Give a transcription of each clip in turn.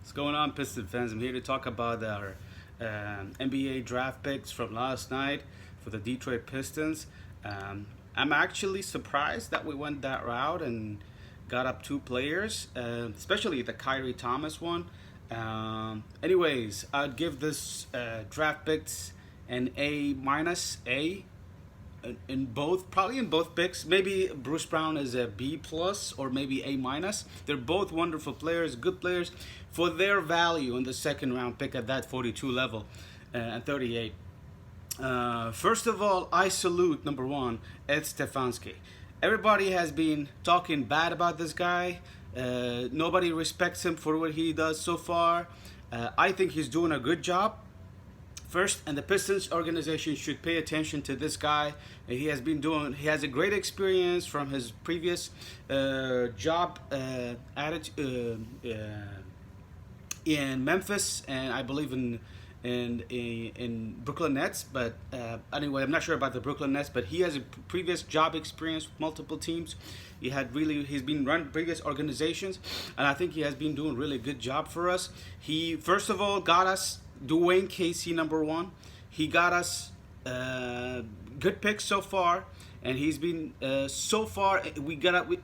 What's going on, Piston fans? I'm here to talk about our NBA draft picks from last night for the Detroit Pistons. I'm actually surprised that we went that route and got up two players, especially the Kyrie Thomas one. Anyways, I'd give this draft picks an A minus, A in both, probably in both picks. Maybe Bruce Brown is a B plus or maybe A minus. They're both wonderful players, good players for their value in the second round pick at that 42 level and 38. First of all, I salute number one, Ed Stefanski. Everybody has been talking bad about this guy. Nobody respects him for what he does so far. I think he's doing a good job. First, and the Pistons organization should pay attention to this guy. He has a great experience from his previous job in Memphis, and I believe in Brooklyn Nets. But anyway, I'm not sure about the Brooklyn Nets, but he has a previous job experience with multiple teams. He's been run previous organizations, and I think he has been doing a really good job for us. He first of all got us Dwayne Casey number one. He got us good picks so far, and he's been so far.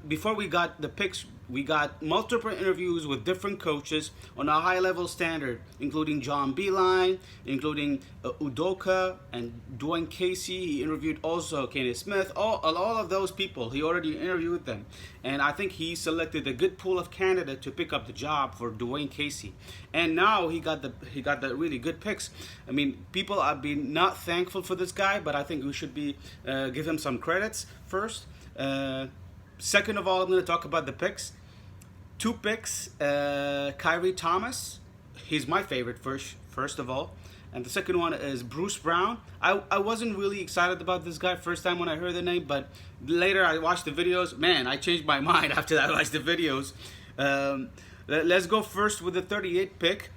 Before we got the picks, we got multiple interviews with different coaches on a high level standard, including John Beeline, including Udoka and Dwayne Casey. He interviewed also Kenny Smith. All of those people, he already interviewed them, and I think he selected a good pool of candidates to pick up the job for Dwayne Casey. And now he got the really good picks. I mean, people have been not thankful for this guy, but I think we should be give him some credits first. Second of all, I'm going to talk about the picks. Two picks, Kyrie Thomas. He's my favorite first of all. And the second one is Bruce Brown. I wasn't really excited about this guy first time when I heard the name, but later I watched the videos. Man, I changed my mind after I watched the videos. Let's go first with the 38 pick,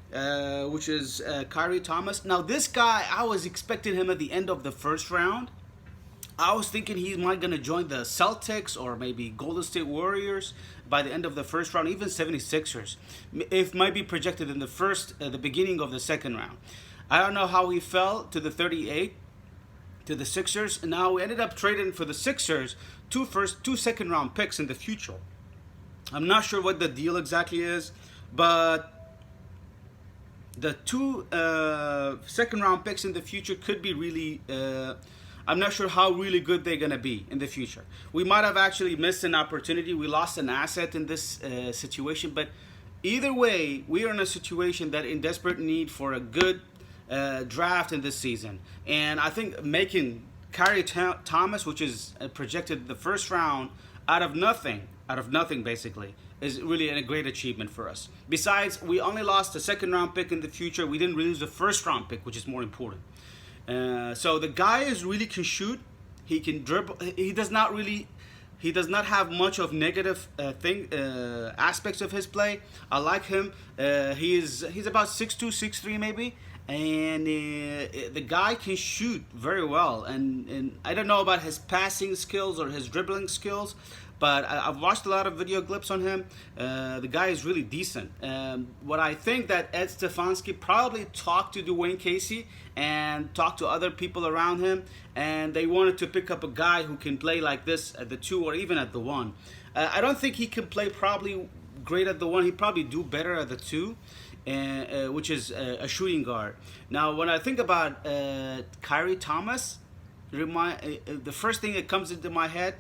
which is Kyrie Thomas. Now, this guy, I was expecting him at the end of the first round. I was thinking he might gonna join the Celtics or maybe Golden State Warriors by the end of the first round, even 76ers. It might be projected in the beginning of the second round. I don't know how he fell to the 38 to the Sixers, and now we ended up trading for the Sixers two second round picks in the future. I'm not sure what the deal exactly is, but the two second round picks in the future could be really. I'm not sure how really good they're going to be in the future. We might have actually missed an opportunity. We lost an asset in this situation. But either way, we are in a situation that in desperate need for a good draft in this season. And I think making Kyrie Thomas, which is projected the first round, out of nothing basically, is really a great achievement for us. Besides, we only lost a second round pick in the future. We didn't lose the first round pick, which is more important. So the guy really can shoot. He can dribble. He does not have much of negative aspects of his play. I like him. He's about 6'2", 6'3", maybe, and the guy can shoot very well. And I don't know about his passing skills or his dribbling skills, but I've watched a lot of video clips on him. The guy is really decent. What I think that Ed Stefanski probably talked to Dwayne Casey and talked to other people around him, and they wanted to pick up a guy who can play like this at the 2 or even at the 1. I don't think he can play probably great at the 1. He'd probably do better at the 2, which is a shooting guard. Now, when I think about Kyrie Thomas, the first thing that comes into my head,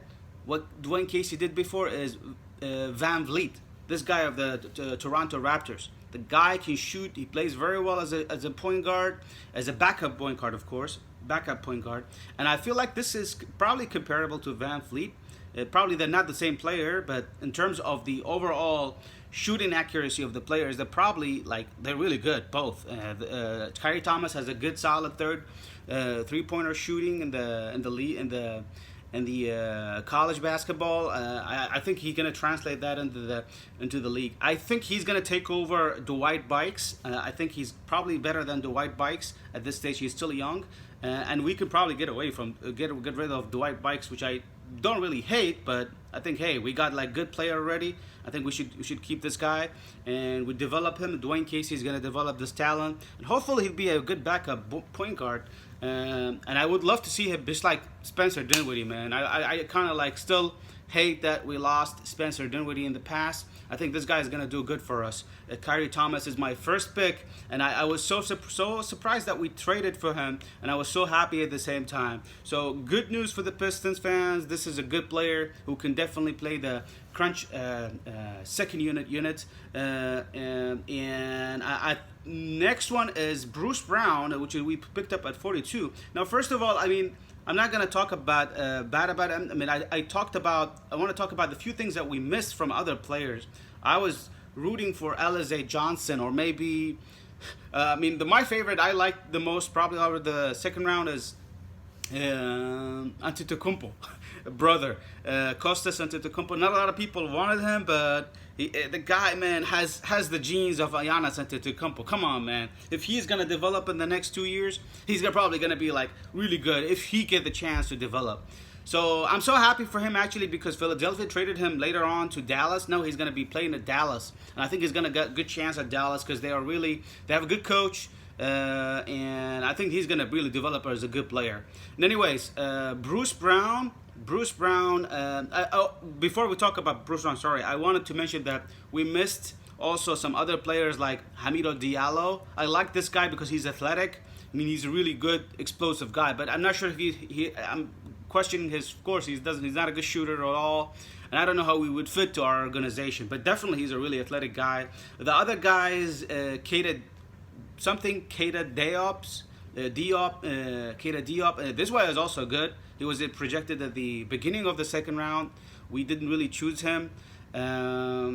what Dwayne Casey did before, is Van Vliet, this guy of the Toronto Raptors. The guy can shoot. He plays very well as a point guard, as a backup point guard, of course, backup point guard. And I feel like this is probably comparable to Van Vliet. Probably they're not the same player, but in terms of the overall shooting accuracy of the players, they're really good, both. Kyrie Thomas has a good solid three-pointer shooting in the college basketball. I think he's going to translate that into the league. I think he's going to take over Dwight Bikes. I think he's probably better than Dwight Bikes at this stage. He's still young, and we could probably get rid of Dwight Bikes, which I don't really hate, but I think, hey, we got like good player already. I think we should keep this guy, and we develop him. Dwayne Casey is going to develop this talent, and hopefully he'll be a good backup point guard. And I would love to see him just like Spencer Dinwiddie, man. I kind of like still hate that we lost Spencer Dinwiddie in the past. I think this guy is going to do good for us. Kyrie Thomas is my first pick, and I was so surprised that we traded for him, and I was so happy at the same time. So good news for the Pistons fans. This is a good player who can definitely play the crunch second unit. And I next one is Bruce Brown, which we picked up at 42. Now, first of all, I mean, I'm not going to talk about bad about him. I mean, I want to talk about the few things that we missed from other players. I was rooting for Alize Johnson, or maybe, my favorite I liked the most probably over the second round is Antetokounmpo, brother, Kostas Antetokounmpo. Not a lot of people wanted him, but the guy, man, has the genes of Giannis Antetokounmpo. Come on, man. If he's gonna develop in the next 2 years, he's probably gonna be like really good if he get the chance to develop. So I'm so happy for him actually, because Philadelphia traded him later on to Dallas. Now he's gonna be playing at Dallas, and I think he's gonna get a good chance at Dallas because they have a good coach. And I think he's gonna really develop as a good player. And anyways, Bruce Brown. Before we talk about Bruce Brown, sorry, I wanted to mention that we missed also some other players like Hamidou Diallo. I like this guy because he's athletic. I mean, he's a really good, explosive guy. But I'm not sure if I'm questioning his. Of course, He's not a good shooter at all. And I don't know how he would fit to our organization. But definitely, he's a really athletic guy. The other guys, Keita Diop. This guy is also good. He was projected at the beginning of the second round. We didn't really choose him. I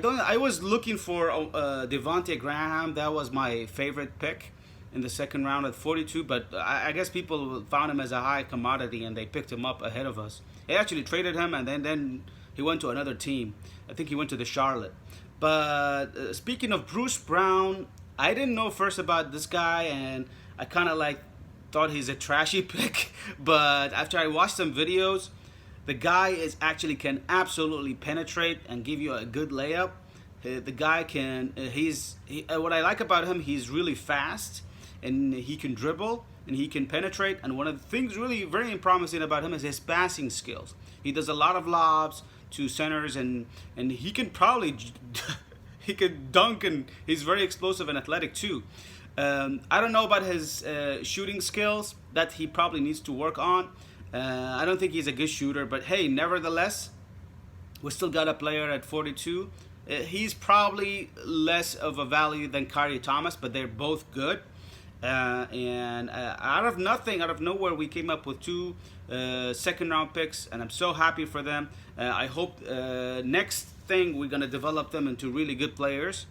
was looking for Devontae Graham. That was my favorite pick in the second round at 42. But I guess people found him as a high commodity and they picked him up ahead of us. They actually traded him, and then he went to another team. I think he went to the Charlotte. But speaking of Bruce Brown, I didn't know first about this guy, and I kind of thought he's a trashy pick. But after I watched some videos, the guy can absolutely penetrate and give you a good layup. The guy can. What I like about him, he's really fast, and he can dribble and he can penetrate. And one of the things really very promising about him is his passing skills. He does a lot of lobs to centers, and he can probably. He can dunk, and he's very explosive and athletic too. I don't know about his shooting skills, that he probably needs to work on. I don't think he's a good shooter, but hey, nevertheless, we still got a player at 42. He's probably less of a value than Kyrie Thomas, but they're both good. And out of nowhere, we came up with two second round picks, and I'm so happy for them. I hope next thing we're going to develop them into really good players.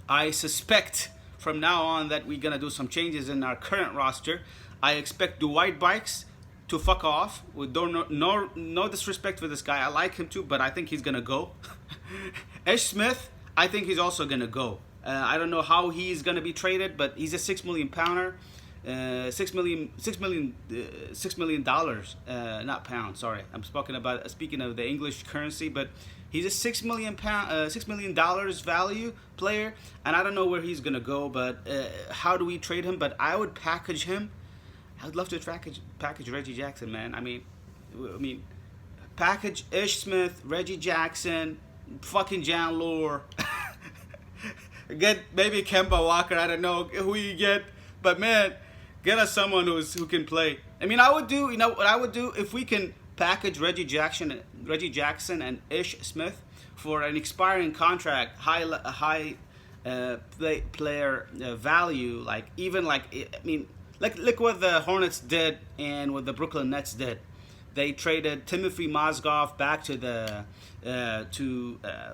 I suspect from now on that we're going to do some changes in our current roster. I expect Dwight Bikes to fuck off. With no disrespect for this guy. I like him too, but I think he's going to go. Ish Smith, I think he's also going to go. I don't know how he's going to be traded, but he's a $6 million pounder. $6 million, not pounds. Sorry, I'm speaking of the English currency, but he's a $6 million value player, and I don't know where he's gonna go. But how do we trade him? But I would package him. I would love to package Reggie Jackson, man. I mean, package Ish Smith, Reggie Jackson, fucking Jan Lore. Get maybe Kemba Walker. I don't know who you get, but man, get us someone who can play. I mean, I would do. You know what I would do if we can package Reggie Jackson and Ish Smith for an expiring contract, high player value. Like look what the Hornets did and what the Brooklyn Nets did. They traded Timothy Mozgov back to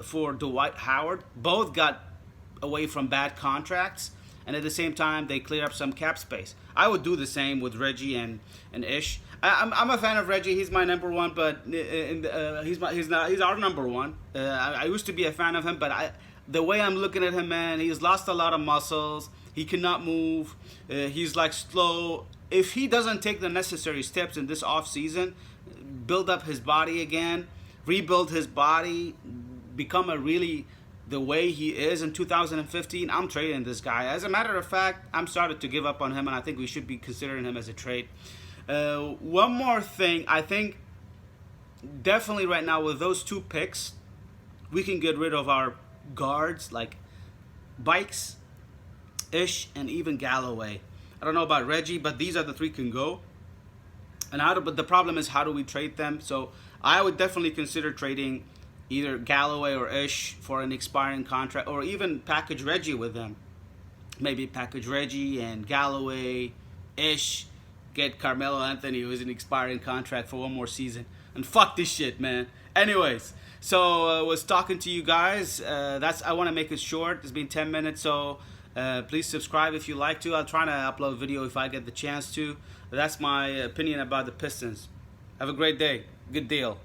for Dwight Howard. Both got away from bad contracts, and at the same time they clear up some cap space. I would do the same with Reggie and Ish. I'm a fan of Reggie. He's my number one, but he's our number one. I used to be a fan of him, but the way I'm looking at him, man, he's lost a lot of muscles. He cannot move. He's like slow. If he doesn't take the necessary steps in this off season, build up his body again, rebuild his body, become a really the way he is in 2015, I'm trading this guy. As a matter of fact, I'm started to give up on him, and I think we should be considering him as a trade. One more thing, I think definitely right now with those 2 picks, we can get rid of our guards like Bikes, Ish, and even Galloway. I don't know about Reggie, but these are the 3 can go. And but the problem is, how do we trade them? So I would definitely consider trading either Galloway or Ish for an expiring contract, or even package Reggie with them. Maybe package Reggie and Galloway, Ish, get Carmelo Anthony, who is an expiring contract, for 1 more season. And fuck this shit, man. Anyways, so was talking to you guys. I want to make it short. It's been 10 minutes, so please subscribe if you like to. I'll try to upload a video if I get the chance to. That's my opinion about the Pistons. Have a great day. Good deal.